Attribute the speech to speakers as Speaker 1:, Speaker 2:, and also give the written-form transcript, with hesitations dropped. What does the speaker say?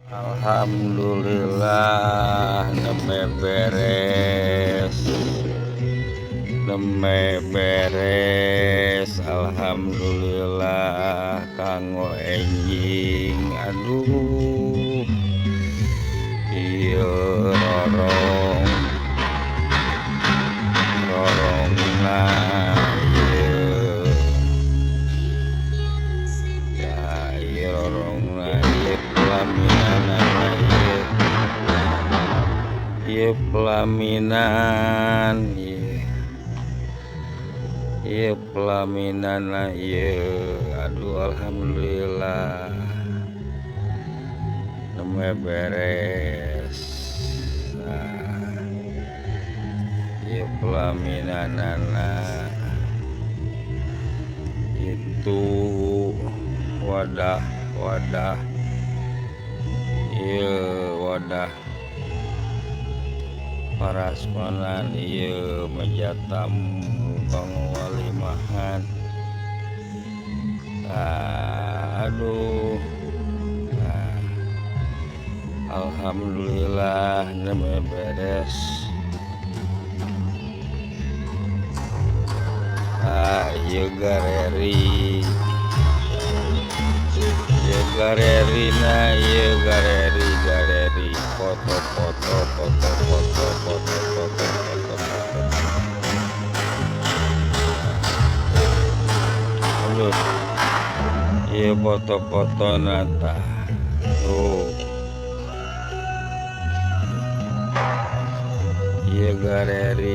Speaker 1: Alhamdulillah neme beres alhamdulillah kanggo enjing aduh ieu rorongna ieu ya ieu rorongna ieu pelaminana ieu pelaminan ieu pelaminan ieu aduh alhamdulillah neme beres ieu pelaminanana itu wadah wadah parasmanan ieu meja tamu pangwalimahan aduh alhamdulillah neme beres ieu galeri foto aduh ieu foto nata tuh ieu galeri